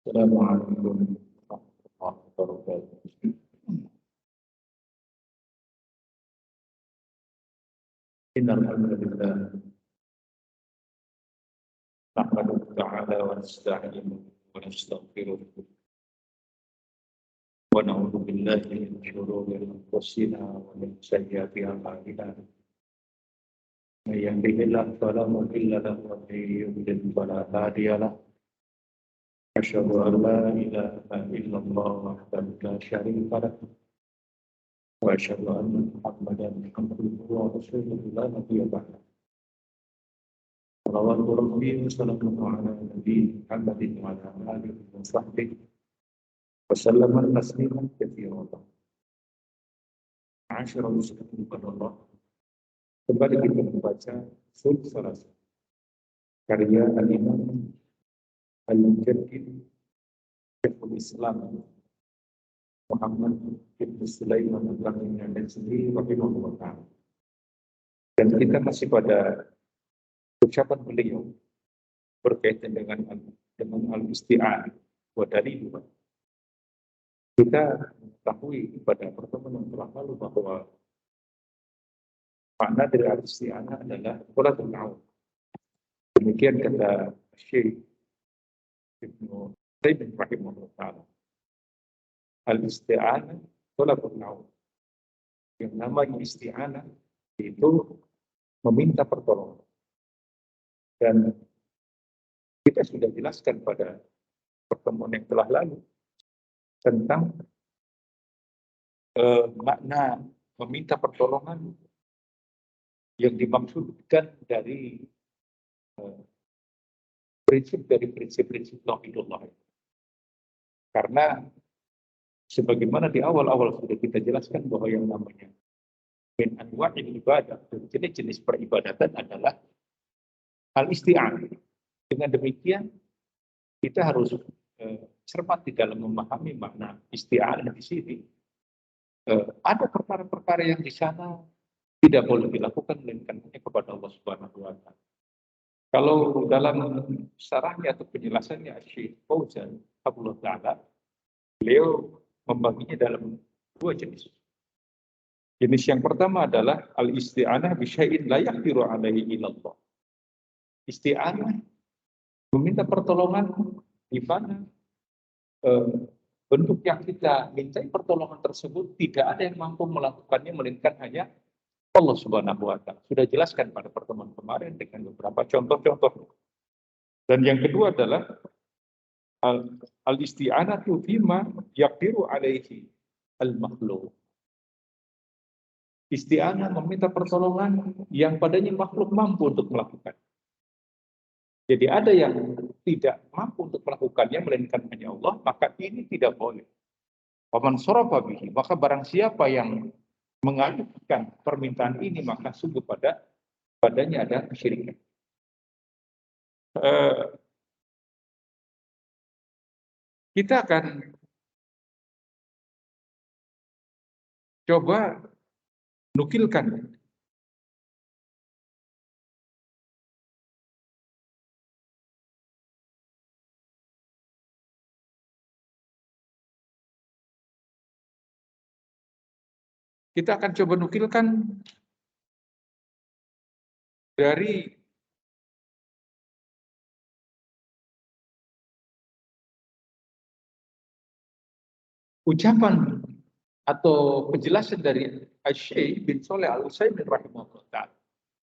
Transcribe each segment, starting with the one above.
Assalamualaikum warahmatullahi wabarakatuh. Innal hamdalillah nahmaduhu ta'ala wa nasta'inuhu wa nastaghfiruh wa na'udzu billahi min shururi anfusina wa min sayyiati a'malina. May yahdihillahu fala mudilla lahu wa may yudlil fala hadiya lahu. Asyhadu an la ilaha illallah wahdahu la syarika lahu wa asyhadu anna Muhammadan abduhu wa rasuluhu la nabiyya ba'dahu. Salawatu Rabbi wa salamuhu ala Nabi Muhammadin wa ala alihi wa sahbihi wa sallama tasliman katsiran. Ma'asyiral muslimin Allah. Kembali kita membaca Ushul Salasah karya Al-Imam Al-Mujaddid Syekhul Islam Muhammad ibn Sulaiman Al-Nasri rahimahullah ta'ala. Dan kita masih pada ucapan beliau berkaitan dengan al-isti'anah wa daliluh. Kita mengetahui pada pertemuan yang telah lalu bahwa makna dari al-isti'anah adalah qulatul aun. Demikian kata Syekh Ibnu Taimiyah rahimahullah ta'ala. Al-isti'anah qulatul aun. Yang namanya isti'anah itu meminta pertolongan. Dan kita sudah jelaskan pada pertemuan yang telah lalu tentang makna meminta pertolongan yang dimaksudkan dari prinsip-prinsip tauhidullah. Karena sebagaimana di awal-awal sudah kita jelaskan bahwa yang namanya min anwa'il ibadah, jenis-jenis peribadatan adalah al-isti'anah. Dengan demikian kita harus cermat di dalam memahami makna isti'anah di sini. Ada perkara-perkara yang di sana tidak boleh dilakukan melainkan hanya kepada Allah Subhanahu wa taala. Kalau dalam syarahnya atau penjelasannya Syekh Fauzan Abdullah Ta'ala, beliau membaginya dalam dua jenis. Jenis yang pertama adalah al-isti'anah bi syai'in la yaqdiru 'alaihi illallah. Isti'anah meminta pertolongan di mana bentuk yang kita mintai pertolongan tersebut tidak ada yang mampu melakukannya melainkan hanya Allah Subhanahu wa taala. Sudah jelaskan pada pertemuan kemarin dengan beberapa contoh-contoh. Dan yang kedua adalah al-isti'anatu bima yaqdiru 'alaihi al-makhluq. Isti'anah meminta pertolongan yang padanya makhluk mampu untuk melakukan. Jadi ada yang tidak mampu untuk melakukannya melainkan hanya Allah, maka ini tidak boleh. Waman sarafa bihi, maka barang siapa yang mengajukan permintaan ini maka sungguh padanya ada kesyirikan. Kita akan coba nukilkan dari ucapan atau penjelasan dari Syekh bin Shalih Al-Utsaimin rahimahullah ta'ala.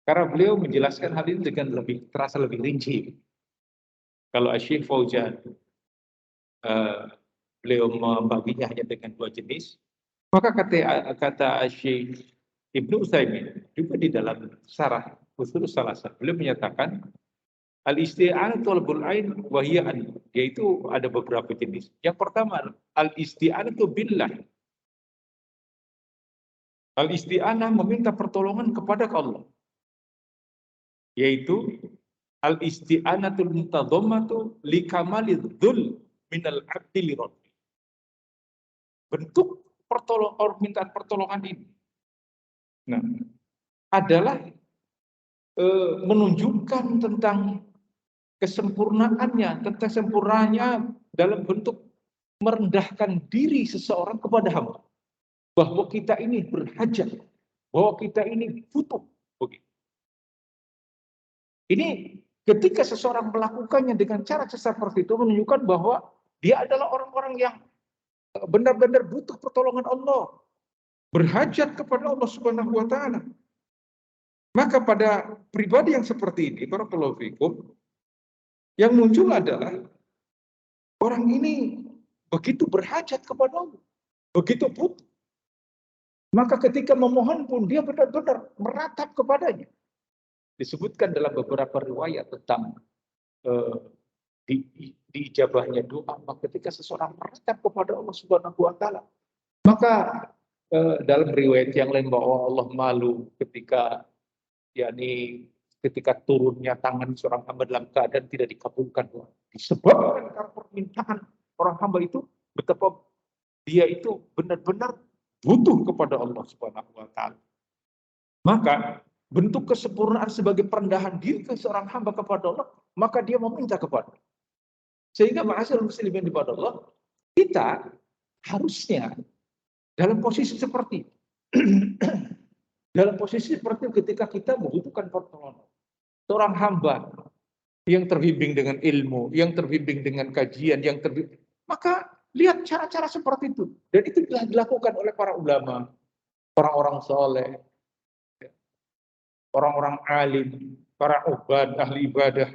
Karena beliau menjelaskan hal ini dengan terasa lebih rinci. Kalau Syekh Fauzan beliau membaginya hanya dengan dua jenis, maka kata Syekh Ibnu Utsaimin juga di dalam syarah Ushul Salasah beliau menyatakan al-isti'anah talabul ain wa hiya an, yaitu ada beberapa jenis. Yang pertama al-isti'anatu billah. Al-isti'anah meminta pertolongan kepada Allah. Yaitu al-isti'anatul mutadhammatu li kamalidz dzul minal 'abdi li rabbi. Bentuk permintaan pertolongan ini adalah menunjukkan tentang kesempurnaannya, tentang sempurnanya dalam bentuk merendahkan diri seseorang kepada hamba. Bahwa kita ini berhajat, bahwa kita ini butuh. Begitu. Ini ketika seseorang melakukannya dengan cara seperti itu menunjukkan bahwa dia adalah orang-orang yang benar-benar butuh pertolongan Allah, berhajat kepada Allah Subhanahu wa taala. Maka pada pribadi yang seperti ini, barakallahu fikum, yang muncul adalah orang ini begitu berhajat kepada Allah, begitu butuh. Maka ketika memohon pun dia benar-benar meratap kepadanya. Disebutkan dalam beberapa riwayat tentang diijabahnya doa, maka ketika seseorang meratap kepada Allah Subhanahu wa taala, maka dalam riwayat yang lain bahwa Allah malu ketika ketika turunnya tangan seorang hamba dalam keadaan tidak dikabulkan. Disebabkan karena permintaan orang hamba itu betapa dia itu benar-benar butuh kepada Allah Subhanahu wa taala. Maka bentuk kesempurnaan sebagai perendahan diri ke seorang hamba kepada Allah, maka dia meminta kepada Allah. Sehingga ma'asyiral muslimin kepada Allah, kita harusnya dalam posisi seperti dalam posisi seperti ketika kita membutuhkan pertolongan. Seorang hamba yang terbimbing dengan ilmu, yang terbimbing dengan kajian, yang terbimbing, maka lihat cara-cara seperti itu. Dan itu telah dilakukan oleh para ulama, orang-orang soleh, orang-orang alim, para ubad, ahli ibadah.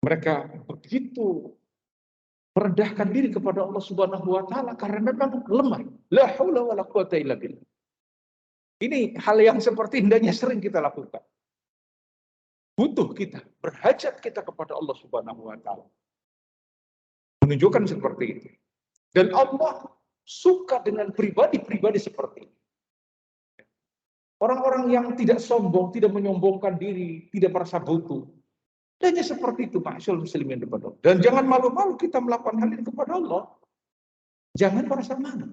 Mereka begitu merendahkan diri kepada Allah Subhanahu wa taala karena memang lemah. La haula wala quwata illa billah. Ini hal yang seperti hendaknya sering kita lakukan. Butuh kita, berhajat kita kepada Allah Subhanahu wa taala. Menunjukkan seperti itu. Dan Allah suka dengan pribadi-pribadi seperti ini. Orang-orang yang tidak sombong, tidak menyombongkan diri, tidak merasa butuh. Dan seperti itu, ma'asyiral muslimin kepada Allah. Dan jangan malu-malu kita melakukan hal ini kepada Allah. Jangan merasa malu.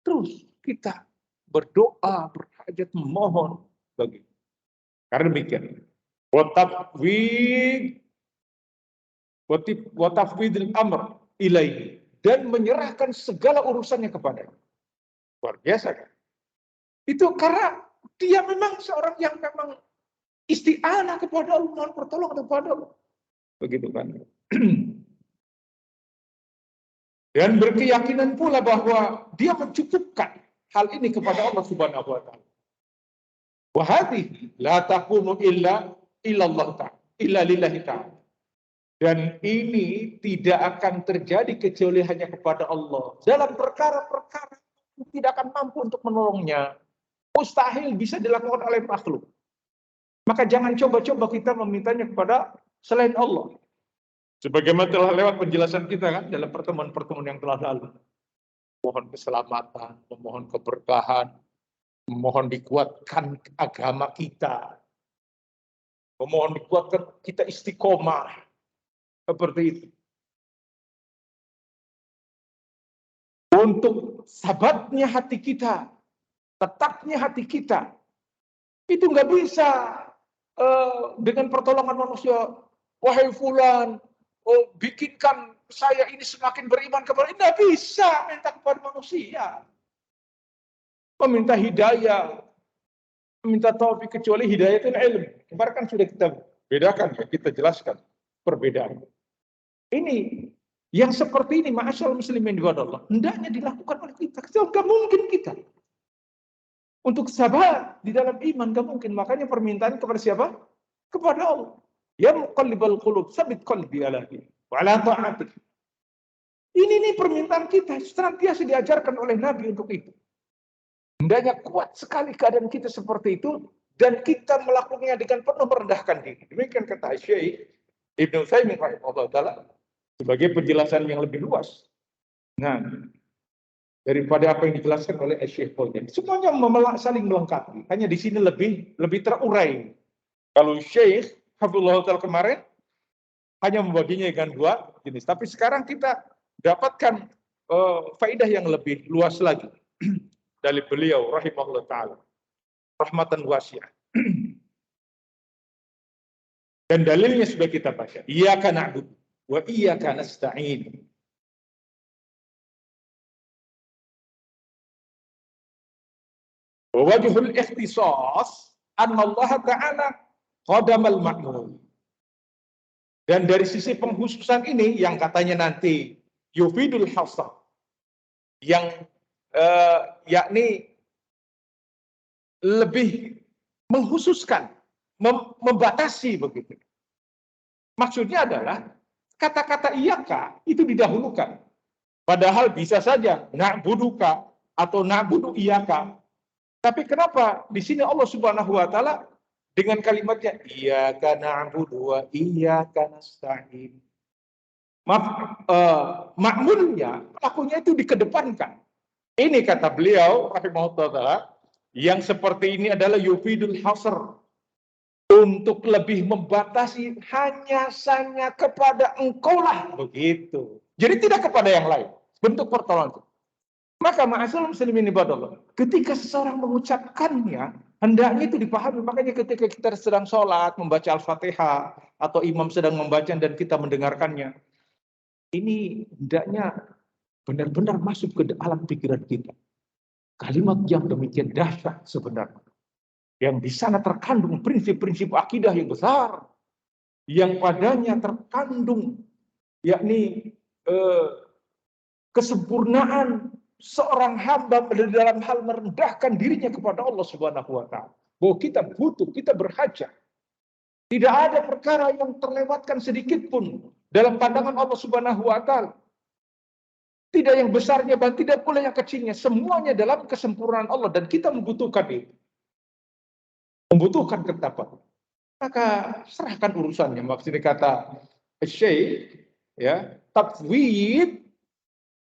Terus kita berdoa, berhajat, memohon bagi. Karena demikian. Wa tafwidil amr ilaihi, dan menyerahkan segala urusannya kepadanya. Luar biasa kan? Itu karena dia memang seorang yang memang isti'anah kepada Allah, mohon pertolongan kepada Allah. Begitu kan? Dan berkeyakinan pula bahwa dia mencukupkan hal ini kepada Allah Subhanahu wa taala. Wa hadhihi la takunu illa Allah ta'ala, illa lillahi ta'ala. Dan ini tidak akan terjadi kecuali hanya kepada Allah. Dalam perkara-perkara tidak akan mampu untuk menolongnya. Mustahil bisa dilakukan oleh makhluk. Maka jangan coba-coba kita memintanya kepada selain Allah. Sebagaimana telah lewat penjelasan kita kan dalam pertemuan-pertemuan yang telah lalu. Mohon keselamatan, memohon keberkahan, memohon dikuatkan agama kita. Memohon dikuatkan kita istiqomah. Seperti itu. Untuk sabatnya hati kita, tetapnya hati kita, itu nggak bisa dengan pertolongan manusia. Wahai fulan, bikinkan saya ini semakin beriman kepada ini. Nggak bisa minta kepada manusia. Meminta hidayah, meminta taufik, kecuali hidayah itu ilmu. Kemarin kan sudah kita bedakan ya, kita jelaskan perbedaan. Ini yang seperti ini, ma'asyiral muslimin wa Allah, hendaknya dilakukan oleh kita. Nggak mungkin kita untuk sabar di dalam iman, nggak mungkin. Makanya permintaan kepada siapa? Kepada Allah. Ya muqallibal qulub, sabit qalbi ala dini wa ala ta'atik. Ini permintaan kita, senantiasa diajarkan oleh Nabi untuk itu. Hendaknya kuat sekali keadaan kita seperti itu, dan kita melakukannya dengan penuh merendahkan diri. Demikian kata Syekh Ibnu Utsaimin rahimahullah taala sebagai penjelasan yang lebih luas. Nah, daripada apa yang dijelaskan oleh Syekh Fauzan, semuanya saling melengkapi. Hanya di sini lebih terurai. Kalau Syekh Hafizahullah taala kemarin hanya membaginya dengan dua jenis, tapi sekarang kita dapatkan faidah yang lebih luas lagi dari beliau rahimahullah taala, rahmatan wasi'ah. Dan dalilnya sudah kita baca. Iyyaka na'budu wa iyyaka nasta'in. Wa wajhul ikhtisas anna Allah Ta'ala qadamal ma'mum. Dan dari sisi pengkhususan ini yang katanya nanti yufidul hasr, yang yakni lebih mengkhususkan, membatasi begitu. Maksudnya adalah kata-kata iyaka itu didahulukan. Padahal bisa saja na'buduka atau na'budu iyaka. Tapi kenapa di sini Allah Subhanahu wa taala dengan kalimatnya iyyaka na'budu wa iyyaka nasta'in. Makmulnya, pelakunya itu dikedepankan. Ini kata beliau rahimahullah, yang seperti ini adalah yufidul hasr, untuk lebih membatasi hanya saja kepada engkaulah begitu. Jadi tidak kepada yang lain. Bentuk pertolongan. Maka ma'asyiral muslimin ibadallah, ketika seseorang mengucapkannya, hendaknya itu dipahami. Makanya ketika kita sedang sholat, membaca Al-Fatihah, atau imam sedang membaca dan kita mendengarkannya, ini hendaknya benar-benar masuk ke alam pikiran kita. Kalimat yang demikian dahsyat sebenarnya. Yang di sana terkandung prinsip-prinsip akidah yang besar, yang padanya terkandung yakni kesempurnaan seorang hamba dalam hal merendahkan dirinya kepada Allah Subhanahu wa taala. Bahwa kita butuh, kita berhajat. Tidak ada perkara yang terlewatkan sedikit pun dalam pandangan Allah Subhanahu wa taala. Tidak yang besarnya dan tidak pula yang kecilnya, semuanya dalam kesempurnaan Allah dan kita membutuhkan itu. Membutuhkan ketakwaan. Maka serahkan urusannya. Maksudnya kata Syekh, ya, tafwid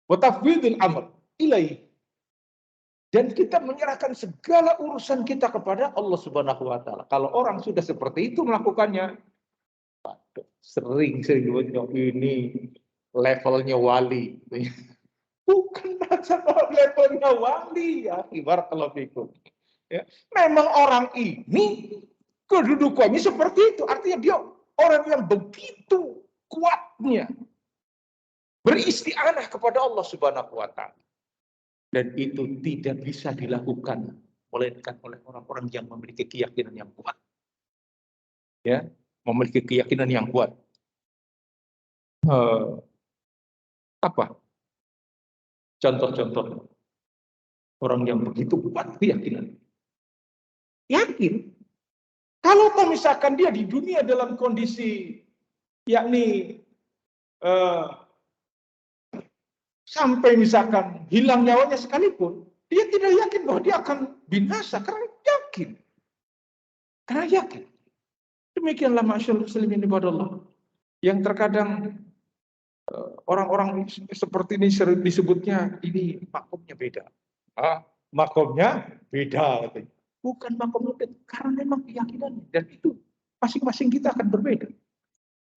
wa tafwidul amr ilaih. Dan kita menyerahkan segala urusan kita kepada Allah Subhanahu wa taala. Kalau orang sudah seperti itu melakukannya, sering ini levelnya wali. Bukan levelnya wali ya, ibarat kalau fikum. Ya. Memang orang ini kedudukannya seperti itu. Artinya dia orang yang begitu kuatnya beristianah kepada Allah Subhanahu wa taala. Dan itu tidak bisa dilakukan melainkan oleh orang-orang yang memiliki keyakinan yang kuat. Ya, memiliki keyakinan yang kuat. Apa? Contoh-contoh orang yang begitu kuat keyakinan. Yakin. Kalau misalkan dia di dunia dalam kondisi yakni sampai misalkan hilang nyawanya sekalipun, dia tidak yakin bahwa dia akan binasa karena yakin. Karena yakin. Demikianlah ma'asyiral muslimin ibadallah. Yang terkadang orang-orang seperti ini sering disebutnya ini makomnya beda. Makomnya beda. Bukan makomnya beda, karena memang keyakinannya. Dan itu masing-masing kita akan berbeda.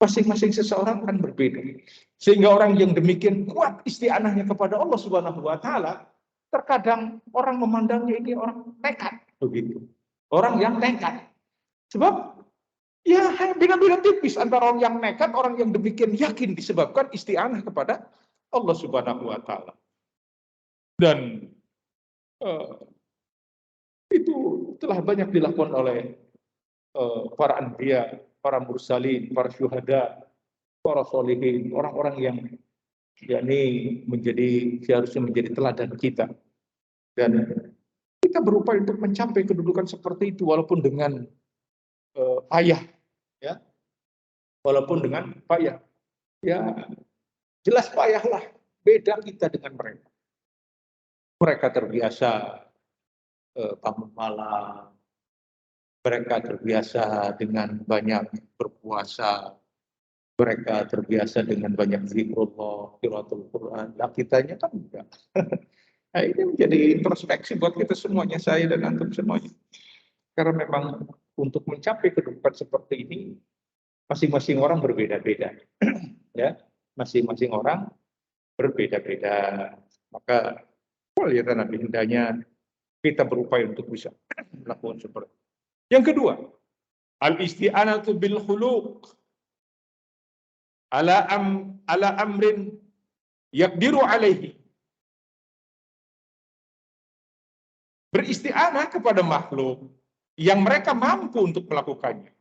Masing-masing seseorang akan berbeda. Sehingga orang yang demikian kuat isti'anahnya kepada Allah Subhanahu wa taala, terkadang orang memandangnya ini orang nekat begitu. Orang yang nekat. Sebab ya beda-beda tipis antara orang yang nekat, orang yang demikian yakin disebabkan isti'anah kepada Allah Subhanahu wa taala. Dan itu telah banyak dilakukan oleh para anbiya, para mursalin, para syuhada, para sholihin, orang-orang yang yakni seharusnya menjadi teladan kita. Dan kita berupaya untuk mencapai kedudukan seperti itu walaupun dengan payah, ya. Walaupun dengan payah. Ya, jelas payahlah. Beda kita dengan mereka. Mereka terbiasa bangun malam. Mereka terbiasa dengan banyak berpuasa. Mereka terbiasa dengan banyak zikrullah, qiraatul Quran. Nah, kitanya kan enggak. Nah, ini menjadi introspeksi buat kita semuanya, saya dan antum semuanya. Karena memang untuk mencapai kedudukan seperti ini, masing-masing orang berbeda-beda. Ya, masing-masing orang berbeda-beda. Maka lihat Nabi hendaknya kita berupaya untuk bisa melakukan seperti itu. Yang kedua, al-isti'anatu bil khuluq ala amrin yaqdiru alaihi. beristi'anah kepada makhluk yang mereka mampu untuk melakukannya.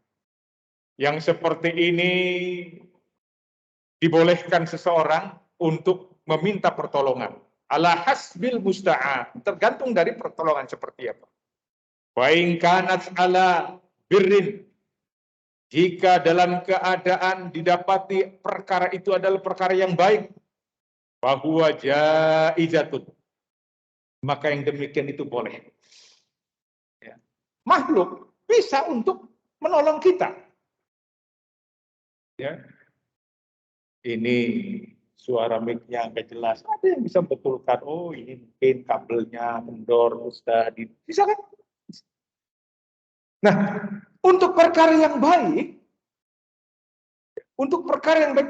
Yang seperti ini dibolehkan seseorang untuk meminta pertolongan. Ala hasbil musta'an, tergantung dari pertolongan seperti apa. Wa in kanat ala birrin, jika dalam keadaan didapati perkara itu adalah perkara yang baik, bahwa jaizatun, maka yang demikian itu boleh. Ya. Makhluk bisa untuk menolong kita. Ya. Ini suara mic-nya nggak jelas. Ada yang bisa betulkan, oh ini mungkin kabelnya kendor, Ustaz. Bisa kan? Nah, untuk perkara yang baik,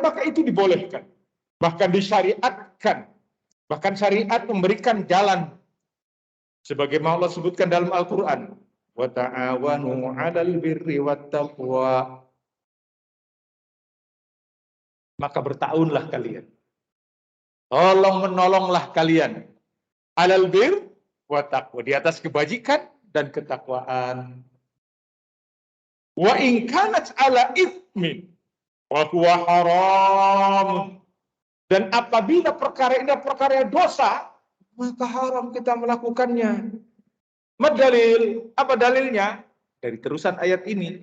maka itu dibolehkan. Bahkan disyariatkan. Bahkan syariat memberikan jalan. Sebagaimana Allah sebutkan dalam Al-Quran. Wa ta'awanu 'alal birri wat taqwa. Maka bertaunlah kalian. Tolong menolonglah kalian. 'Alal bir wat taqwa. Di atas kebajikan dan ketakwaan. Wa in kanat 'ala itsmin wa huwa haram. Dan apabila perkara ini perkara dosa, maka haram kita melakukannya. Madalil, apa dalilnya? Dari terusan ayat ini.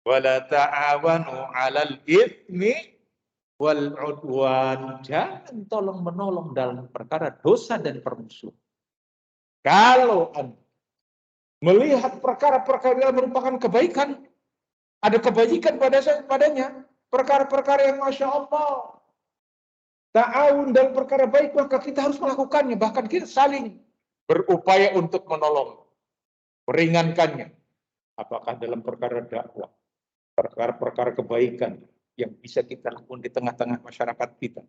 Wala ta'awanu 'alal itsmi wal 'udwan. Jangan tolong menolong dalam perkara dosa dan permusuhan. Kalau Anda melihat perkara-perkara yang merupakan kebaikan, ada kebajikan padanya, perkara-perkara yang Masya Allah, ta'awun dalam perkara baik, maka kita harus melakukannya. Bahkan kita saling berupaya untuk menolong, meringankannya. Apakah dalam perkara dakwah, perkara-perkara kebaikan yang bisa kita lakukan di tengah-tengah masyarakat kita.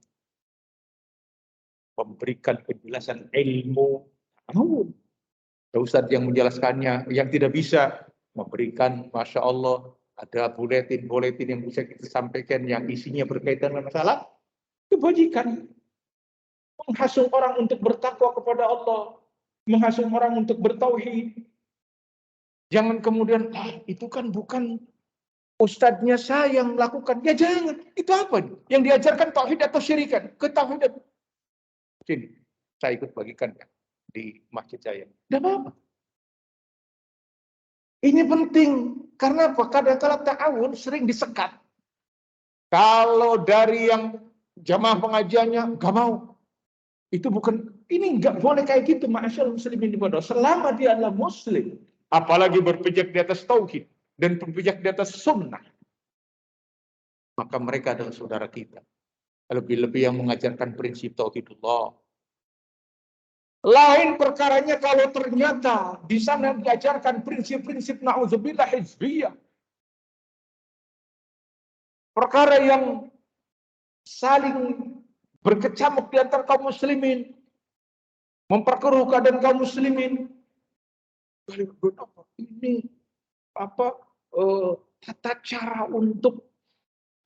Memberikan penjelasan ilmu, ta'awun. Ustadz yang menjelaskannya, yang tidak bisa memberikan, Masya Allah, ada buletin-buletin yang bisa kita sampaikan yang isinya berkaitan dengan masalah kebajikan. Menghasung orang untuk bertakwa kepada Allah, menghasung orang untuk bertauhid. Jangan kemudian, itu kan bukan ustadznya saya yang melakukan. Ya jangan, itu apa? Yang diajarkan tauhid atau syirikan? Ketauhidan. Sini, saya ikut bagikan ya, di masjid saya. Tidak apa-apa. Ini penting. Karena apa? Kadang-kadang ta'awun sering disekat. Kalau dari yang jamaah pengajiannya nggak mau. Itu bukan, ini nggak boleh kayak gitu. Ma'asyal muslimin ibadah. Selama dia adalah muslim. Apalagi berpijak di atas tauhid. Dan berpijak di atas sunnah. Maka mereka adalah saudara kita. Lebih-lebih yang mengajarkan prinsip tauhidullah. Lain perkaranya kalau ternyata di sana diajarkan prinsip-prinsip na'udzubillah hizbiyah. Perkara yang saling berkecamuk di antara kaum muslimin, memperkeruh keadaan kaum muslimin. Ini tata cara untuk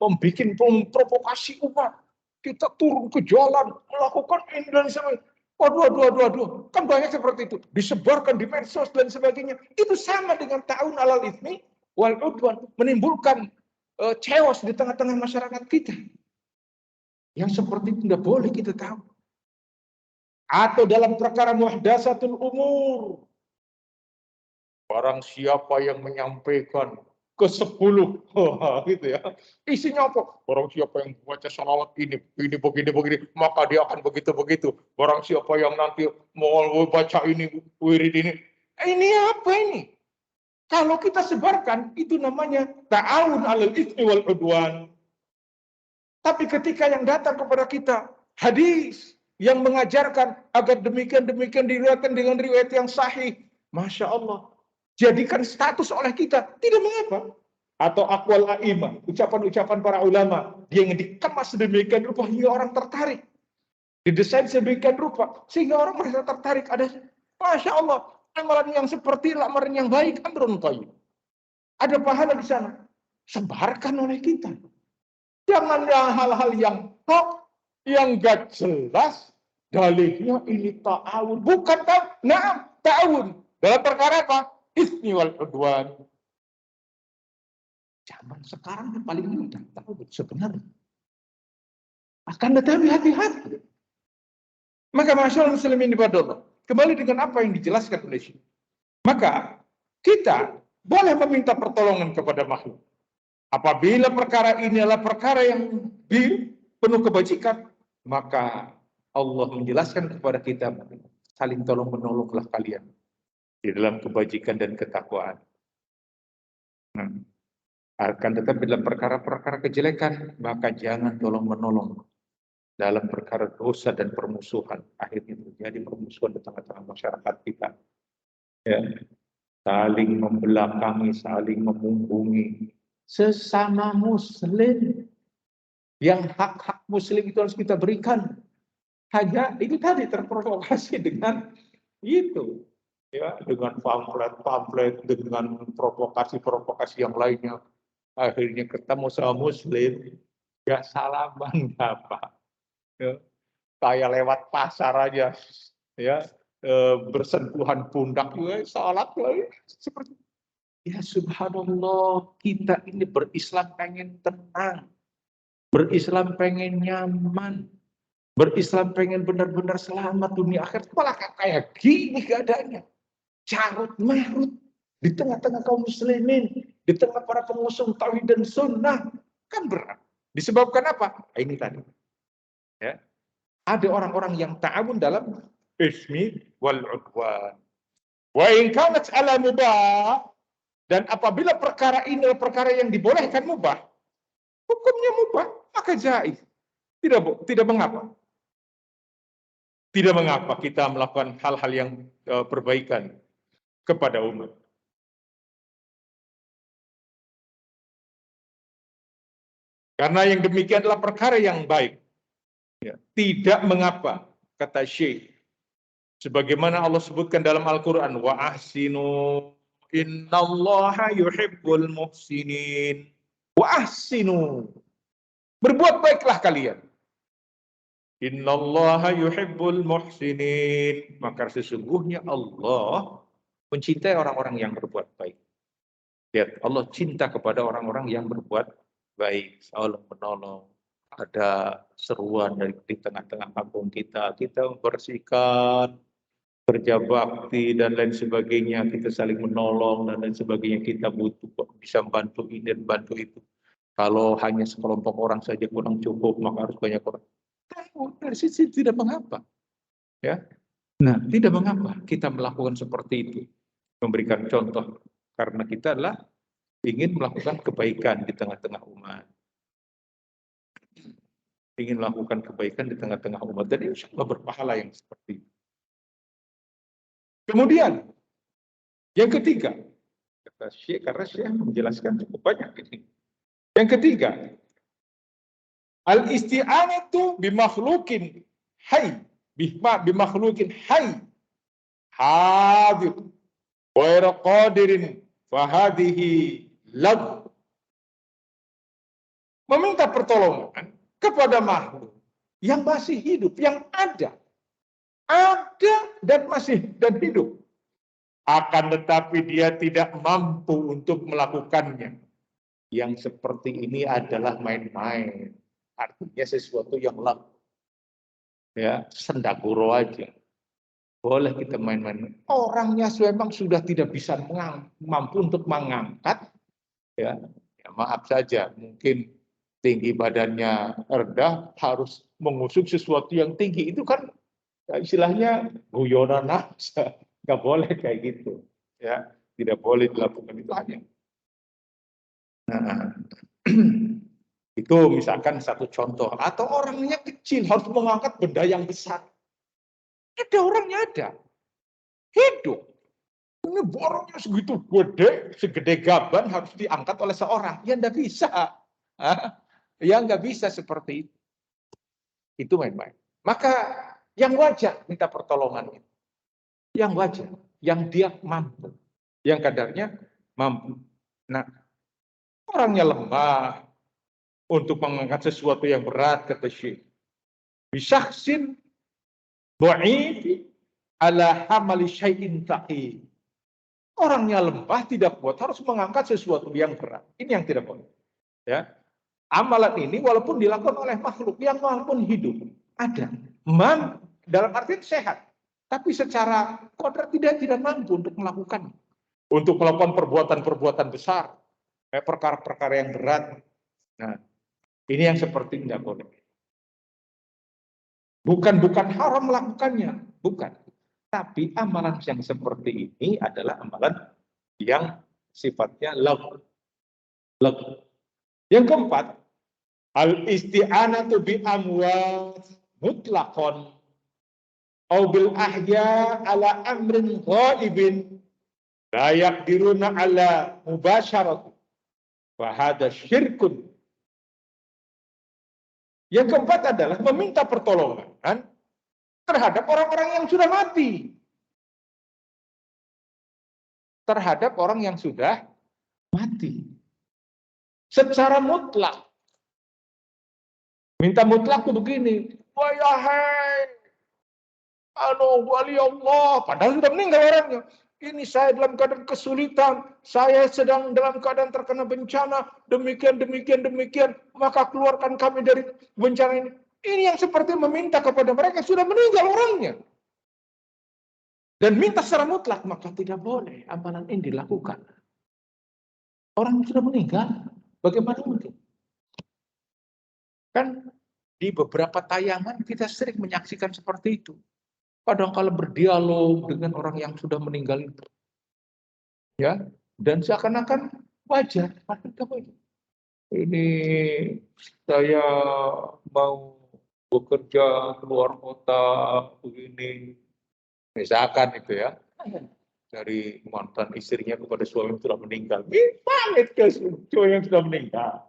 membuat provokasi umat. Kita turun ke jalan, melakukan ini dan sebagainya. Waduh. Kan banyak seperti itu. Disebarkan di medsos dan sebagainya. Itu sama dengan ta'awun 'alal itsmi wal 'udwan. Menimbulkan chaos di tengah-tengah masyarakat kita. Yang seperti itu tidak boleh kita tahu. Atau dalam perkara muhdatsatul umur. Barang siapa yang menyampaikan ke-10, gitu ya. Isinya apa? Barang siapa yang baca salawat ini begini, maka dia akan begitu-begitu. Barang siapa yang nanti mau baca ini, wirid ini. Ini apa ini? Kalau kita sebarkan, itu namanya ta'awun 'alal itsmi wal 'udwan. Tapi ketika yang datang kepada kita, hadis yang mengajarkan agar demikian diriwayatkan dengan riwayat yang sahih. Masya Allah. Jadikan status oleh kita, tidak mengapa. Atau aqwal a'imah, ucapan-ucapan para ulama yang dikemas sedemikian rupa hingga orang tertarik. Didesain sedemikian rupa sehingga orang merasa tertarik. Ada, Masya Allah, amalan yang seperti amalan yang baik, amrun thayyib. Ada pahala di sana. Sebarkan oleh kita. Jangan hal-hal yang gak jelas. Dalihnya ini ta'awun. Bukan ta'awun. Ta'awun. Dalam perkara apa? Itsmi wal udwan. Zaman sekarang yang paling mudah tahu sebenarnya. Akan tetapi hati-hati. Maka masyaallah muslimin ibadah Allah. Kembali dengan apa yang dijelaskan oleh Syekh. Maka kita boleh meminta pertolongan kepada makhluk. Apabila perkara ini adalah perkara yang penuh kebajikan, maka Allah menjelaskan kepada kita, saling tolong menolonglah kalian di dalam kebajikan dan ketakwaan. Nah, akan tetapi dalam perkara-perkara kejelekan, maka jangan tolong menolong. Dalam perkara dosa dan permusuhan, akhirnya terjadi permusuhan di tengah-tengah masyarakat kita. Ya, saling membelakangi, saling memumpuni sesama muslim. Yang hak-hak muslim itu harus kita berikan. Hanya itu tadi terprovokasi dengan itu, ya, dengan pamflet, dengan provokasi yang lainnya. Akhirnya ketemu sama muslim, ya salaman apa, ya, kayak lewat pasar aja, ya, bersentuhan pundak, ya, salat, ya, seperti. Ya subhanallah, kita ini berislam pengen tenang, berislam pengen nyaman, berislam pengen benar-benar selamat dunia akhir, malah kayak gini keadaannya. Carut marut di tengah-tengah kaum muslimin, di tengah para pengusung tauhid dan sunnah, kan berat. Disebabkan apa? Ini tadi. Ya. Ada orang-orang yang ta'awun dalam ismi wal udwan. Wa in kanat ala mubah, dan apabila perkara ini adalah perkara yang dibolehkan mubah, hukumnya mubah, maka jaiz. Tidak mengapa. Tidak mengapa kita melakukan hal-hal yang perbaikan kepada umat. Karena yang demikian adalah perkara yang baik. Ya, tidak mengapa, kata Syekh. Sebagaimana Allah sebutkan dalam Al-Quran, wa ahsinu innallaha yuhibbul muhsinin. Wa ahsinu. Berbuat baiklah kalian. Innallaha yuhibbul muhsinin. Maka sesungguhnya Allah mencintai orang-orang yang berbuat baik. Lihat, Allah cinta kepada orang-orang yang berbuat baik. Allah menolong. Ada seruan di tengah-tengah kampung kita. Kita membersihkan, kerja bakti dan lain sebagainya, kita saling menolong dan lain sebagainya, kita butuh bisa membantu ini dan bantu itu. Kalau hanya sekelompok orang saja kurang cukup, maka harus banyak orang. Dari sisi tidak mengapa, ya. Nah, tidak mengapa kita melakukan seperti itu, memberikan contoh, karena kita adalah ingin melakukan kebaikan di tengah-tengah umat, ingin melakukan kebaikan di tengah-tengah umat, dan insya Allah berpahala yang seperti itu. Kemudian yang ketiga, kata Syekh, karena Syekh menjelaskan cukup banyak ini. Yang ketiga, al-isti'anatu bimakhluqin hayy, bimakhluqin hayy hadir ghairu qadirin fa hadhihi lag. Meminta pertolongan kepada makhluk yang masih hidup, yang ada dan masih dan hidup, akan tetapi dia tidak mampu untuk melakukannya. Yang seperti ini adalah main-main, artinya sesuatu yang laku, ya, sendaguro aja. Boleh kita main-main. Orangnya memang sudah tidak bisa mampu untuk mengangkat, ya, ya maaf saja, mungkin tinggi badannya rendah, harus mengusung sesuatu yang tinggi, itu kan ya, istilahnya guyonan aja, nggak boleh kayak gitu, ya, tidak boleh dilakukan itu hanya. Nah, itu misalkan satu contoh. Atau orangnya kecil harus mengangkat benda yang besar. Ada orangnya ada, hidup. Ini borongnya segitu gede, segede gaban harus diangkat oleh seorang. Ya nggak bisa. Ya nggak bisa seperti itu. Itu main-main. Maka yang wajar minta pertolongannya. Yang wajar. Yang dia mampu. Yang kadarnya mampu. Nah, orangnya lemah untuk mengangkat sesuatu yang berat, kata Syekh. Bisyaksin dha'ifi ala hamali syai'in thaqil. Orangnya lemah, tidak kuat, harus mengangkat sesuatu yang berat. Ini yang tidak boleh. Ya, amalan ini walaupun dilakukan oleh makhluk yang walaupun hidup ada, dalam arti sehat, tapi secara kodrat tidak mampu untuk melakukan perbuatan-perbuatan besar, perkara-perkara yang berat. Nah, ini yang seperti tidak boleh. Bukan haram melakukannya, bukan. Tapi amalan yang seperti ini adalah amalan yang sifatnya lag. Yang keempat, al-isti'anatu bi amwat mutlaqan au bil ahya ala amrin ghaibin la yaqdiruna ala mubasyarat wa hadha syirkun. Yang keempat adalah meminta pertolongan terhadap orang-orang yang sudah mati. Terhadap orang yang sudah mati. Secara mutlak. Minta mutlak itu begini. Wahai wali Allah. Padahal sudah meninggal orangnya. Ini saya dalam keadaan kesulitan. Saya sedang dalam keadaan terkena bencana. Demikian. Maka keluarkan kami dari bencana ini. Ini yang seperti meminta kepada mereka sudah meninggal orangnya. Dan minta secara mutlak, maka tidak boleh amalan ini dilakukan. Orang yang sudah meninggal, bagaimana mungkin? Kan di beberapa tayangan kita sering menyaksikan seperti itu. Kadang-kala berdialog dengan orang yang sudah meninggal itu. Ya, dan seakan-akan wajar. Ini saya mau bekerja keluar kota begini. Misalkan itu ya, dari mantan istrinya kepada suami yang sudah meninggal. Pamit ke suami yang sudah meninggal.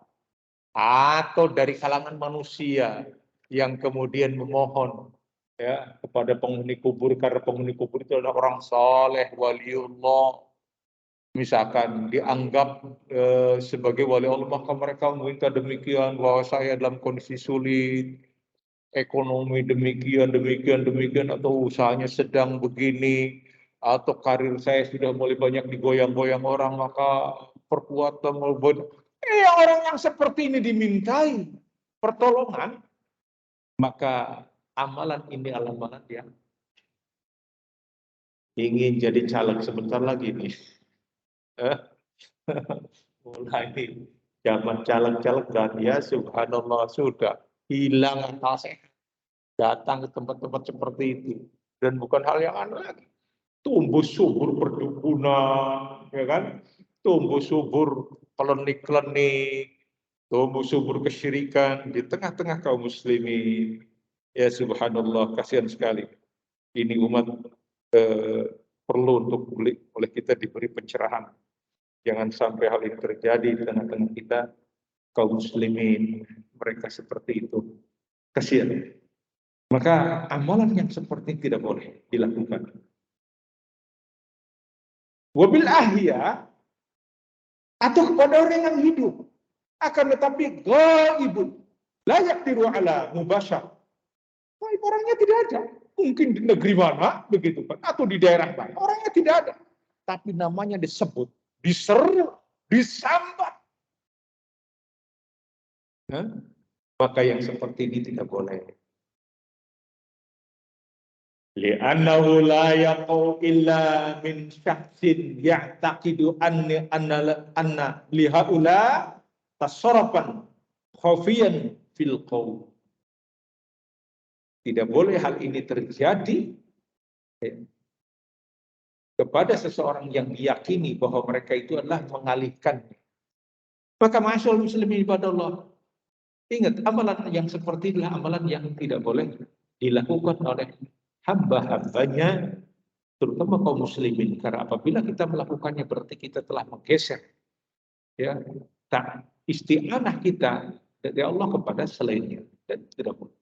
Atau dari kalangan manusia yang kemudian memohon ya kepada penghuni kubur, karena penghuni kubur itu adalah orang saleh, waliullah. Misalkan dianggap sebagai wali Allah, maka mereka meminta demikian, bahwa saya dalam kondisi sulit, ekonomi demikian, atau usahanya sedang begini, atau karir saya sudah mulai banyak digoyang-goyang orang, maka perkuatan maupun orang yang seperti ini dimintai pertolongan, maka amalan ini amalan yang ingin jadi caleg sebentar lagi nih. Mulai zaman caleg-caleg dan ya subhanallah sudah hilang akal sehat. Datang ke tempat-tempat seperti itu. Dan bukan hal yang aneh lagi. Tumbuh subur perdukunan, ya kan? Tumbuh subur klenik-klenik, tumbuh subur kesyirikan di tengah-tengah kaum muslimin. Ya subhanallah, kasihan sekali. Ini umat perlu untuk oleh kita diberi pencerahan. Jangan sampai hal ini terjadi di tengah-tengah kita, kaum muslimin, mereka seperti itu. Kasihan. Maka amalan yang seperti tidak boleh dilakukan. Wabil ahya, atau kepada orang yang hidup, akan tetapi ghaibun, layak diru ala mubasyar. Orangnya tidak ada. Mungkin di negeri mana, begitu kan, atau di daerah mana, orangnya tidak ada. Tapi namanya disebut, diseru, disambat. Maka yang seperti ini tidak boleh. Li'annahu la yaqau illa min syakhsin ya'taqidu anna lihaula tasarrufan khafiyan fil qaul. Tidak boleh hal ini terjadi kepada seseorang yang diyakini bahwa mereka itu adalah mengalihkan. Maka ma'asyiral muslimin ibadallah, ingat amalan yang seperti inilah amalan yang tidak boleh dilakukan oleh hamba-hambanya, terutama kaum muslimin, karena apabila kita melakukannya berarti kita telah menggeser ya isti'anah kita dari Allah kepada selainnya, dan tidak boleh.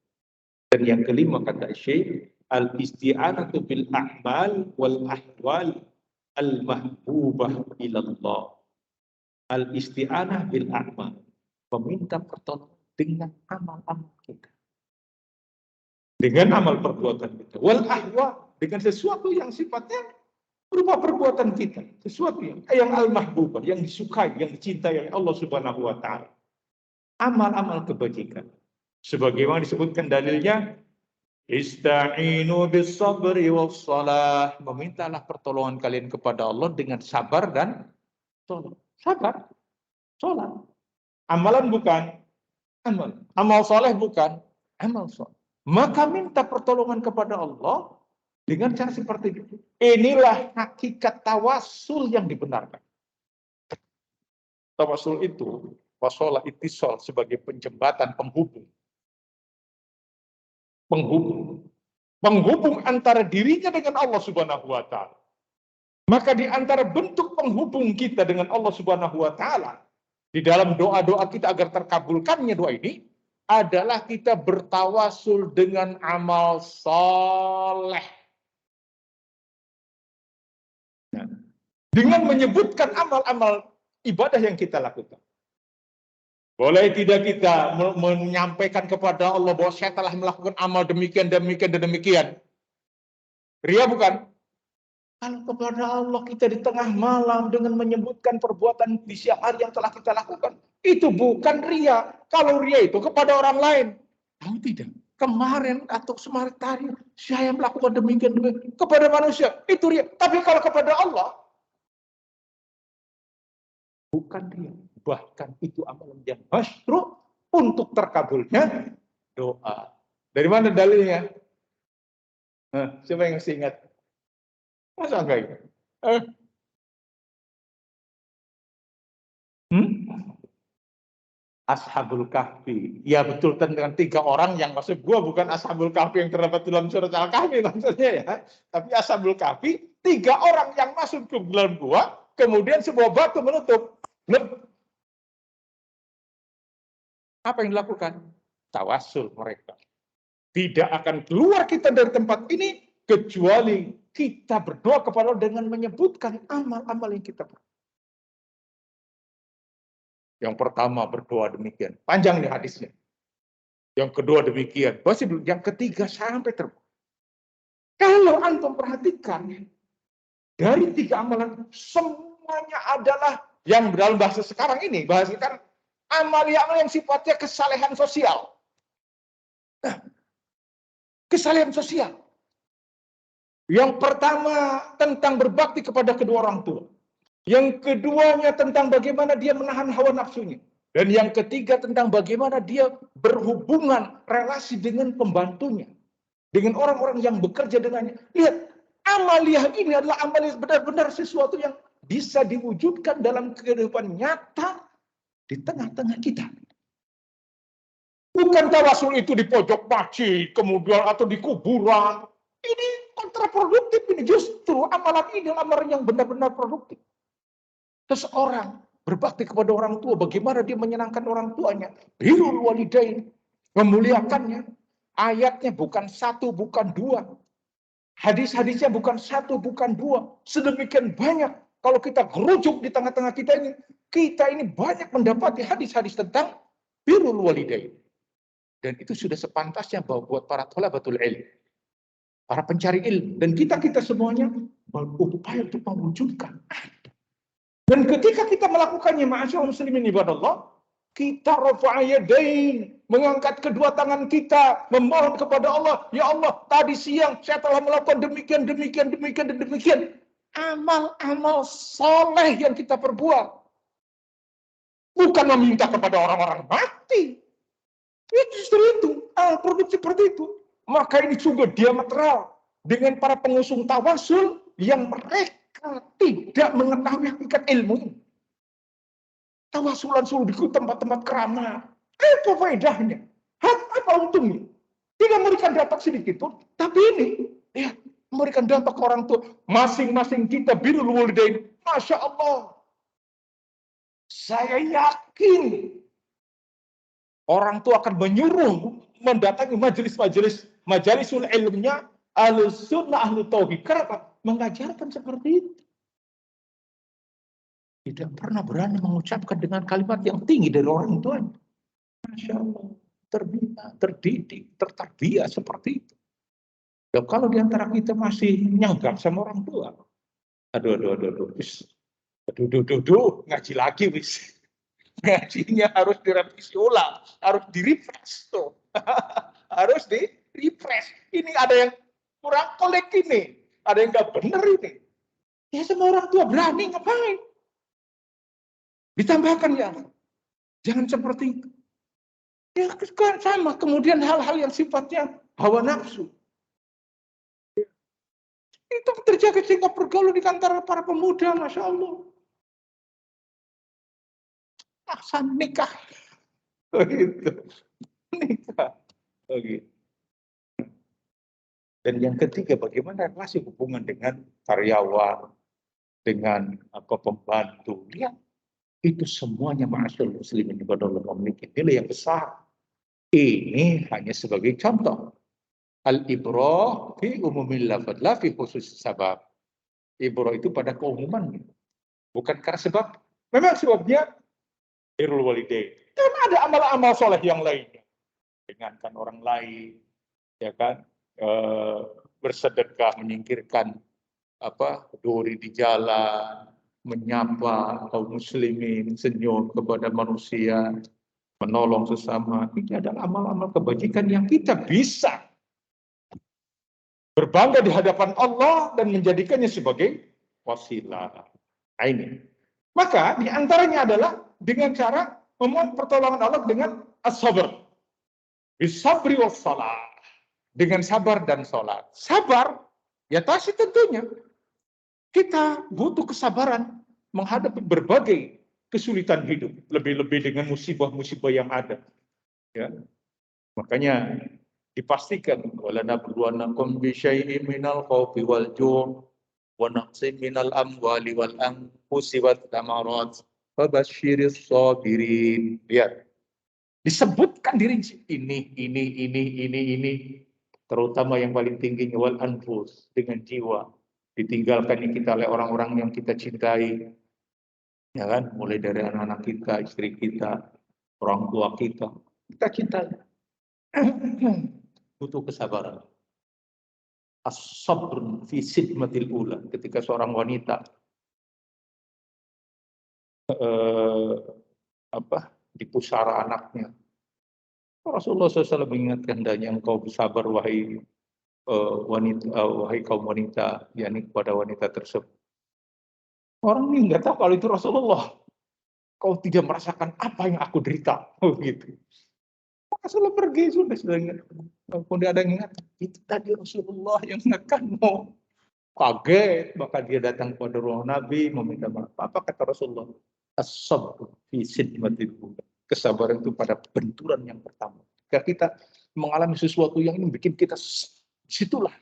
Dan yang kelima kata Syekh, al-isti'anatu bil a'mal wal ahwal al mahbubah ilallah. Al-isti'anah bil a'mal, meminta pertolongan dengan amal-amal kita, dengan amal perbuatan kita. Wal ahwa, dengan sesuatu yang sifatnya berupa perbuatan kita, sesuatu yang al-mahbubah, yang disukai, yang dicintai oleh Allah Subhanahu wa taala. Amal-amal kebajikan. Sebagaimana disebutkan dalilnya, ista'inu bis sabri was salah. Memintalah pertolongan kalian kepada Allah dengan sabar dan salat. Sabar, salat. Amalan bukan amal. Amal soleh bukan amal soleh. Maka minta pertolongan kepada Allah dengan cara seperti itu. Inilah hakikat tawasul yang dibenarkan. Tawasul itu, wasolah itisol sebagai penjembatan penghubung. Penghubung antara dirinya dengan Allah Subhanahu wa taala. Maka di antara bentuk penghubung kita dengan Allah Subhanahu wa taala di dalam doa-doa kita agar terkabulkannya doa ini adalah kita bertawasul dengan amal soleh. Nah, dengan menyebutkan amal-amal ibadah yang kita lakukan. Boleh tidak kita menyampaikan kepada Allah bahwa saya telah melakukan amal demikian, demikian, dan demikian. Ria bukan? Kalau kepada Allah kita di tengah malam dengan menyebutkan perbuatan di siang hari yang telah kita lakukan, itu bukan ria. Kalau ria itu kepada orang lain. Tahu tidak? Kemarin atau semarin tadi saya melakukan demikian, demikian kepada manusia. Itu ria. Tapi kalau kepada Allah, bukan ria. Bahkan itu amalan yang masyru' untuk terkabulnya doa. Dari mana dalilnya? Siapa yang masih ingat? Masa enggak ingat? Ashabul Kahfi. Ya betul, dengan 3 orang yang maksud gua bukan Ashabul Kahfi yang terdapat dalam surat Al-Kahfi maksudnya ya. Tapi Ashabul Kahfi, 3 orang yang masuk ke dalam gua, kemudian sebuah batu menutup. Apa yang dilakukan? Tawasul mereka. Tidak akan keluar kita dari tempat ini kecuali kita berdoa kepada Allah dengan menyebutkan amal-amal yang kita berdoa. Yang pertama berdoa demikian. Panjang nih hadisnya. Yang kedua demikian. Masih belum. Yang ketiga sampai terus. Kalau antum perhatikan, dari 3 amalan semuanya adalah yang dalam bahasa sekarang ini, bahasa sekarang amal yang sifatnya kesalehan sosial. Nah, kesalehan sosial. Yang pertama tentang berbakti kepada kedua orang tua. Yang keduanya tentang bagaimana dia menahan hawa nafsunya. Dan yang ketiga tentang bagaimana dia berhubungan relasi dengan pembantunya. Dengan orang-orang yang bekerja dengannya. Lihat, amaliyah ini adalah amaliyah benar-benar sesuatu yang bisa diwujudkan dalam kehidupan nyata di tengah-tengah kita. Bukan tawasul itu di pojok masjid, kemudian atau di kuburan. Ini kontraproduktif ini. Justru amalan ini amalan yang benar-benar produktif. Seseorang berbakti kepada orang tua, bagaimana dia menyenangkan orang tuanya. Birrul walidain, memuliakannya. Ayatnya bukan 1, bukan 2. Hadis-hadisnya bukan 1, bukan 2. Sedemikian banyak. Kalau kita gerujuk di tengah-tengah kita ini banyak mendapati hadis-hadis tentang birrul walidain. Dan itu sudah sepantasnya buat para thalabatul ilm, para pencari ilmu, dan kita semuanya berupaya untuk mewujudkan. Dan ketika kita melakukannya, ma'asyiral muslimin ibadallah, kita rafa'a yadain, mengangkat kedua tangan kita, memohon kepada Allah, ya Allah, tadi siang saya telah melakukan demikian, demikian, demikian, dan demikian. Amal-amal soleh yang kita perbuat. Bukan meminta kepada orang-orang mati. Itu justru itu, produk seperti itu. Maka ini juga diametral dengan para pengusung tawasul yang mereka tidak mengetahui hakikat ilmu ini. Tawasulan suruh di tempat-tempat keramat. Apa faedahnya? Apa untungnya? Tidak memberikan dampak sedikit pun. Tapi ini, ya, memberikan dampak ke orang tua. Masing-masing kita birrul walidain. Masya Allah. Saya yakin orang tua akan menyuruh mendatangi majalisul ilmunya ahlus sunnah ahlu tauhid. Kenapa? Mengajarkan seperti itu. Tidak pernah berani mengucapkan dengan kalimat yang tinggi dari orang tuanya. Masya Allah, terbina, terdidik, tertarbiyah seperti itu. Dan kalau diantara kita masih nyanggap sama orang tua, Aduh. Aduh, ngaji lagi wis. Ngajinya harus direvisi ulang, harus di-refresh tuh. Harus di-refresh. Ini ada yang kurang kolek ini, ada yang nggak bener ini. Ya semua orang tua berani ngapain? Ditambahkan ya, jangan seperti itu. Ya kan sama, kemudian hal-hal yang sifatnya hawa nafsu. Itu terjadi sehingga pergaulan di antara para pemuda, Masya Allah. Aksan nikah. Begitu. Nikah. Begitu. Dan yang ketiga, bagaimana relasi hubungan dengan karyawan, dengan pembantu. Lihat, itu semuanya ma'asyul muslimin kepada Allah memiliki nilai yang besar. Ini hanya sebagai contoh. Al-ibrah fi umumil lafad, la fi khusus sabab. Ibrah itu pada keumuman, bukan karena sebab. Memang sebabnya birrul walidain. Karena ada amal-amal soleh yang lainnya. Dengankan orang lain, ya kan, bersedekah, menyingkirkan duri di jalan, menyapa kaum muslimin, senyum kepada manusia, menolong sesama. Ini adalah amal-amal kebajikan yang kita bisa berbangga di hadapan Allah dan menjadikannya sebagai wasilah. Nah, ini. Maka di antaranya adalah dengan cara memohon pertolongan Allah dengan as-sabr. Bisabri wassalah. Dengan sabar dan sholat. Sabar, ya pasti tentunya. Kita butuh kesabaran menghadapi berbagai kesulitan hidup. Lebih-lebih dengan musibah-musibah yang ada. Ya. Makanya dipastikan walanabluwannakum bisyai'in minal khaufi wal ju' wa naqsin minal amwali wal anfusi wat thamarat fabasysyiris shabirin. Lihat. Disebutkan diri ini, terutama yang paling tingginya wal anfus, dengan jiwa. Ditinggalkan kita oleh orang-orang yang kita cintai. Ya kan? Mulai dari anak-anak kita, istri kita, orang tua kita cintai. Butuh kesabaran. As-sabrun fi sidmatil ula. Ketika seorang wanita di pusara anaknya, Rasulullah SAW mengingatkan, hendaknya engkau bersabar wahai kaum wanita, yakni kepada wanita tersebut. Orang ini nggak tahu kalau itu Rasulullah. Kau tidak merasakan apa yang aku derita, gitu. Rasulullah pergi, sudah ingat. Kemudian ada yang ingat, itu tadi Rasulullah yang ingatkanmu. Kaget, maka dia datang kepada ruang Nabi meminta maaf. Apa kata Rasulullah? As-sabr fi sidmatil ula. Kesabaran itu pada benturan yang pertama. Ketika kita mengalami sesuatu yang ini bikin kita, situlah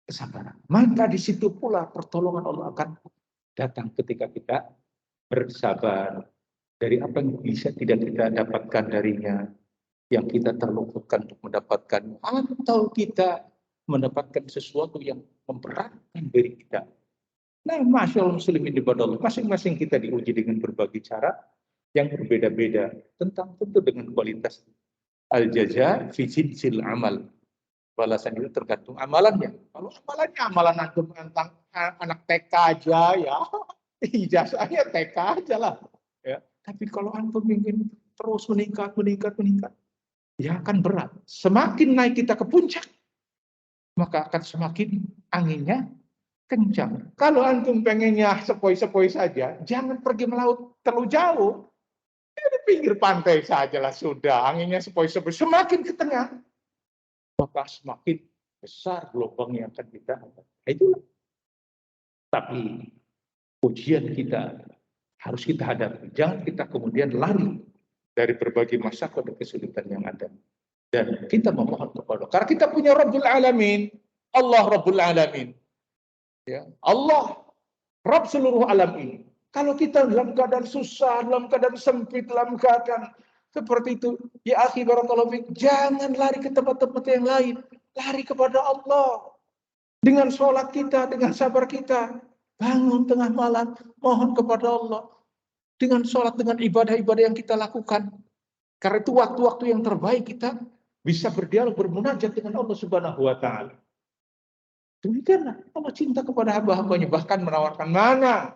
kesabaran. Maka di situ pula pertolongan Allah akan datang ketika kita bersabar dari apa yang bisa tidak kita dapatkan darinya, yang kita terlupakan untuk mendapatkan, atau kita mendapatkan sesuatu yang memberatkan diri kita. Nah, masyaallah muslimin ibadah Allah, masing-masing kita diuji dengan berbagai cara yang berbeda-beda, tentu dengan kualitas. Al-jaza fi jinsil amal. Balasan itu tergantung amalannya. Kalau amalannya amalan antum tentang anak TK aja ya, ijazahnya TK aja lah. Ya. Tapi kalau antum ingin terus meningkat, ya akan berat. Semakin naik kita ke puncak, maka akan semakin anginnya kencang. Kalau antum pengennya sepoi-sepoi saja, jangan pergi melaut terlalu jauh. Di pinggir pantai sajalah sudah, anginnya sepoi-sepoi. Semakin ke tengah, maka semakin besar gelombang yang akan kita hadapi. Itulah. Tapi ujian kita harus kita hadapi. Jangan kita kemudian lari dari berbagai masalah dan kesulitan yang ada. Dan kita memohon kepada Allah. Karena kita punya Rabbul Alamin. Allah Rabbul Alamin. Ya. Allah Rabb seluruh alam ini. Kalau kita dalam keadaan susah, dalam keadaan sempit, dalam keadaan seperti itu, ya akhi barakallahu fiik, jangan lari ke tempat-tempat yang lain. Lari kepada Allah. Dengan sholat kita, dengan sabar kita. Bangun tengah malam, mohon kepada Allah. Dengan sholat, dengan ibadah-ibadah yang kita lakukan. Karena itu waktu-waktu yang terbaik kita bisa berdialog, bermunajat dengan Allah Subhanahu wa Ta'ala. Demikianlah Allah cinta kepada hamba-hambanya, bahkan menawarkan mana.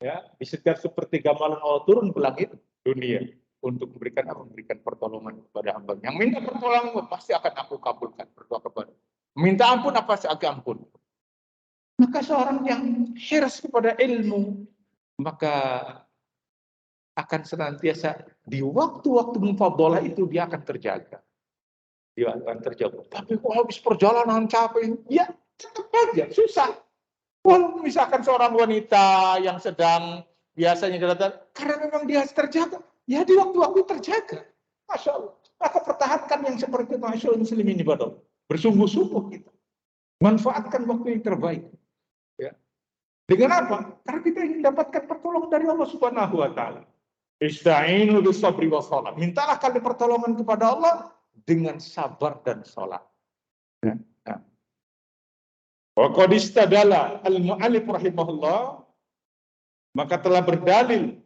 Ya, di setiap sepertiga malam Allah turun ke langit dunia untuk memberikan apa? Memberikan pertolongan kepada hamba. Yang minta pertolongan pasti akan aku kabulkan berdoa kepada. Minta ampun apa sih aku ampun. Maka seorang yang hiras kepada ilmu, maka akan senantiasa di waktu-waktu mufadhalah itu dia akan terjaga. Dia akan terjaga. Tapi kalau habis perjalanan capek, ya tetap aja susah. Walaupun misalkan seorang wanita yang sedang biasanya datang, karena memang dia terjaga, ya di waktu-waktu terjaga. Masya Allah. Maka pertahankan yang seperti Masya Allah muslim ini, Badal. Bersungguh-sungguh kita. Manfaatkan waktu yang terbaik. Ya. Dengan apa? Karena kita ingin dapatkan pertolongan dari Allah Subhanahu wa Ta'ala. Ista'inu bis sabri was shalah. Mintalah kalian pertolongan kepada Allah dengan sabar dan sholat. Ya. Wa qad istadalla al-mu'allif rahimahullah, maka telah berdalil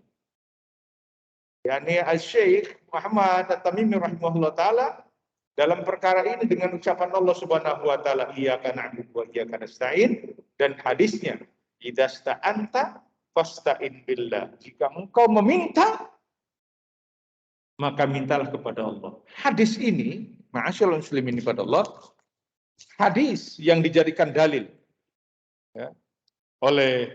yakni Al-Syekh Muhammad At-Tamimi rahimahullah taala dalam perkara ini dengan ucapan Allah Subhanahu wa taala, iyyaka na'budu wa iyyaka nasta'in, dan hadisnya, idzasta'anta fasta'in billah. Jika engkau meminta, maka mintalah kepada Allah. Hadis ini, ma'asyiral muslimin kepada Allah, hadis yang dijadikan dalil ya, oleh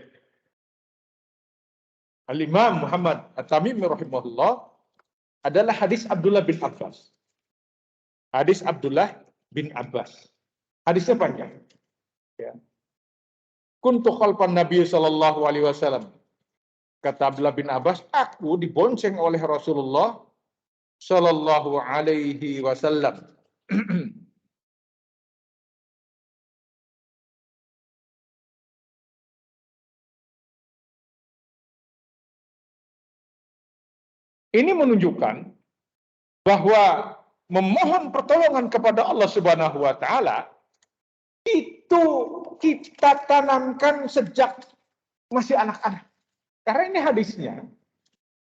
Al-Imam Muhammad At-Tamimi rahimahullah adalah hadis Abdullah bin Abbas. Hadis Abdullah bin Abbas. Hadisnya panjang. Ya. Kuntu khalfan Nabi sallallahu alaihi wasallam. Kata Abdullah bin Abbas, aku dibonceng oleh Rasulullah sallallahu alaihi wasallam. Ini menunjukkan bahwa memohon pertolongan kepada Allah Subhanahu wa taala itu kita tanamkan sejak masih anak-anak. Karena ini hadisnya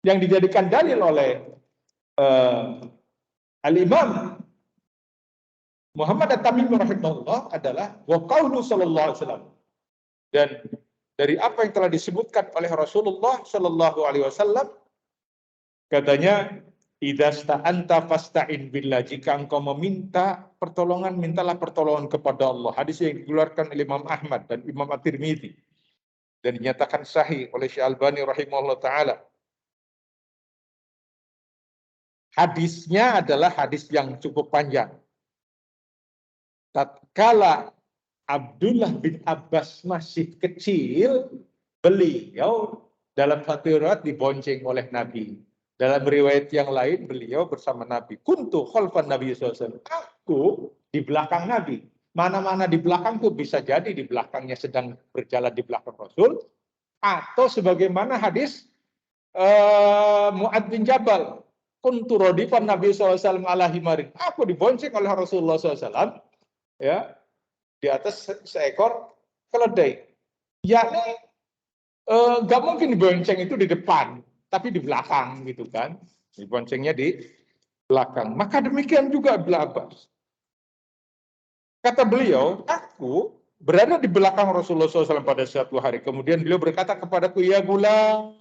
yang dijadikan dalil oleh Al-Imam Muhammad At-Tamimi rahimahullah adalah wa qaulu sallallahu alaihi wasallam. Dan dari apa yang telah disebutkan oleh Rasulullah sallallahu alaihi wasallam, katanya, idzasta'anta fasta'in billah. Jika engkau meminta pertolongan, mintalah pertolongan kepada Allah. Hadis yang dikeluarkan oleh Imam Ahmad dan Imam At-Tirmidzi dan dinyatakan sahih oleh Syekh Albani rahimahullah taala. Hadisnya adalah hadis yang cukup panjang. Tatkala Abdullah bin Abbas masih kecil, beliau dalam satu riwayat dibonceng oleh Nabi. Dalam riwayat yang lain, beliau bersama Nabi. Kuntu khalfan Nabi SAW. Aku di belakang Nabi. Mana-mana di belakang itu bisa jadi di belakangnya sedang berjalan di belakang Rasul. Atau sebagaimana hadis Mu'ad bin Jabal. Kuntu rodifan Nabi SAW ala himarin. Aku dibonceng oleh Rasulullah SAW. Ya, di atas seekor keledai. Yakni nggak mungkin dibonceng itu di depan, tapi di belakang gitu kan. Diboncengnya di belakang. Maka demikian juga Abbas. Kata beliau, aku berada di belakang Rasulullah SAW pada suatu hari. Kemudian beliau berkata kepadaku, ya gulam,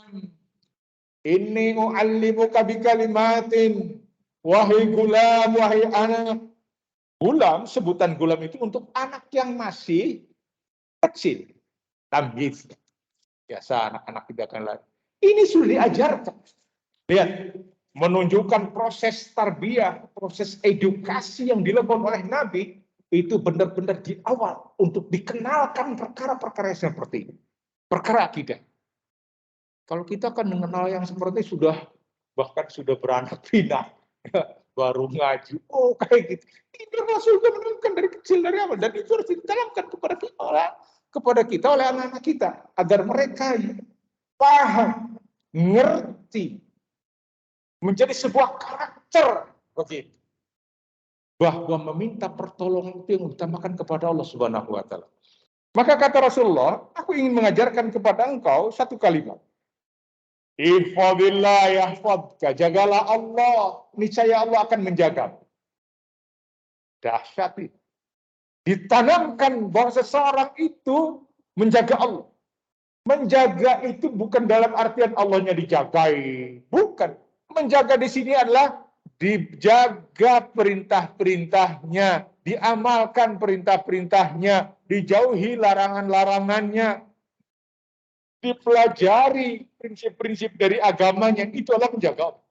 inni u'allimuka bikalimatin. Wahai gulam, wahai anak. Gulam, sebutan gulam itu untuk anak yang masih kecil. Tamyiz. Biasa anak-anak tidak akan lari. Ini sudah diajarkan. Lihat, menunjukkan proses tarbiyah, proses edukasi yang dilakukan oleh Nabi, itu benar-benar di awal untuk dikenalkan perkara-perkara seperti ini. Perkara akidah. Kalau kita kan mengenal yang seperti bahkan sudah beranak pinak, baru ngaji, oh kayak gitu. Ini Rasul menunjukkan dari kecil, dari awal, dan itu harus ditanamkan kepada kita oleh anak-anak kita, agar mereka paham, ngerti, menjadi sebuah karakter begitu. Bahwa meminta pertolongan itu yang utamakan kepada Allah Subhanahu wa taala. Maka kata Rasulullah, aku ingin mengajarkan kepada engkau satu kalimat. Ihfadillah yahfadka, jagalah Allah, niscaya Allah akan menjaga. Dahsyat itu. Ditanamkan bahwa seseorang itu menjaga Allah. Menjaga itu bukan dalam artian Allahnya dijagai. Bukan. Menjaga di sini adalah dijaga perintah-perintahnya, diamalkan perintah-perintahnya, dijauhi larangan-larangannya, dipelajari prinsip-prinsip dari agamanya. Itu adalah menjaga Allah.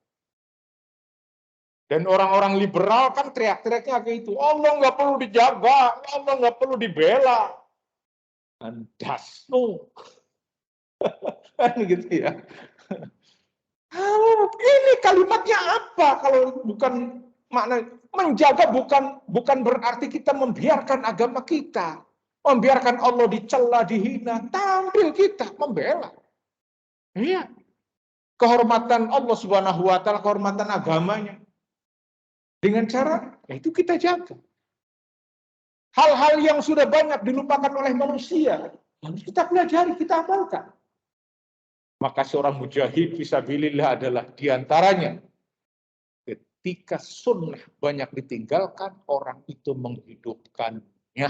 Dan orang-orang liberal kan teriak-teriaknya kayak itu. Allah nggak perlu dijaga, Allah nggak perlu dibela. Andasmu. Kan gitu ya. Ini kalimatnya apa kalau bukan makna menjaga bukan berarti kita membiarkan agama kita, membiarkan Allah dicela, dihina, tampil kita membela. Iya. Kehormatan Allah Subhanahu wa taala, kehormatan agamanya. Dengan cara itu kita jaga. Hal-hal yang sudah banyak dilupakan oleh manusia, harus kita pelajari, kita amalkan. Maka seorang mujahid fisabilillah adalah diantaranya. Ketika sunnah banyak ditinggalkan, orang itu menghidupkannya.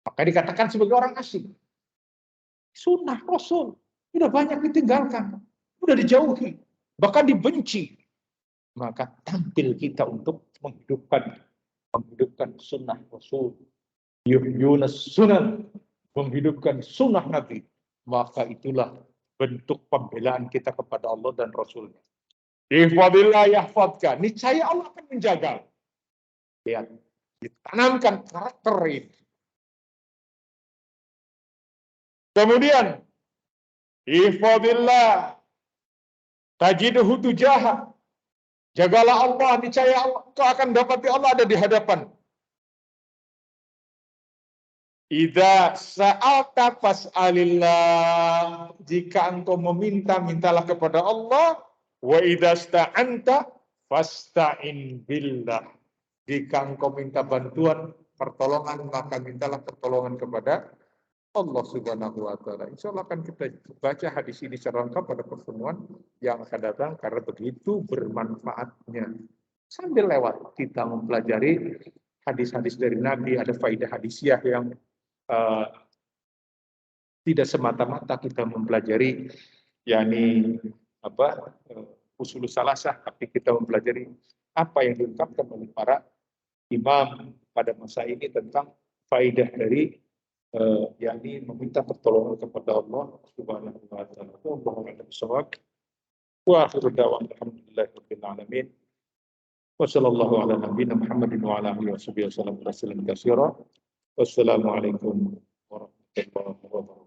Maka dikatakan sebagai orang asing. Sunnah Rasul sudah banyak ditinggalkan, sudah dijauhi, bahkan dibenci. Maka tampil kita untuk menghidupkan sunnah Rasul. Yunus sunnah, menghidupkan sunnah Nabi. Maka itulah bentuk pembelaan kita kepada Allah dan Rasulnya. Ihfadillah yahfadka. Niscaya Allah akan menjaga. Lihat, ditanamkan karakter ini. Kemudian, ihfadillah tajiduhu tujahak. Jagalah Allah, niscaya kau akan dapati Allah ada di hadapan. Idza sa'alta fas'alillah. Jika engkau meminta, mintalah kepada Allah. Wa idza sta'anta fasta'in billah. Jika engkau minta bantuan, pertolongan, maka mintalah pertolongan kepada Allah Subhanahu wa taala. Insyaallah akan kita baca hadis ini secara lengkap pada pertemuan yang akan datang karena begitu bermanfaatnya. Sambil lewat kita mempelajari hadis-hadis dari Nabi, ada faidah hadisiah yang tidak semata-mata kita mempelajari yakni usul salasah, tapi kita mempelajari apa yang diungkapkan oleh para imam pada masa ini tentang faidah dari yakni meminta pertolongan kepada Allah Subhanahu wa taala. Wallahu a'lam bishawab. Wa akhiru da'wana alhamdulillahirabbil alamin. Wa sallallahu ala nabiyyina Muhammadin wa ala alihi wasallam katsira. Wassalamualaikum warahmatullahi wabarakatuh.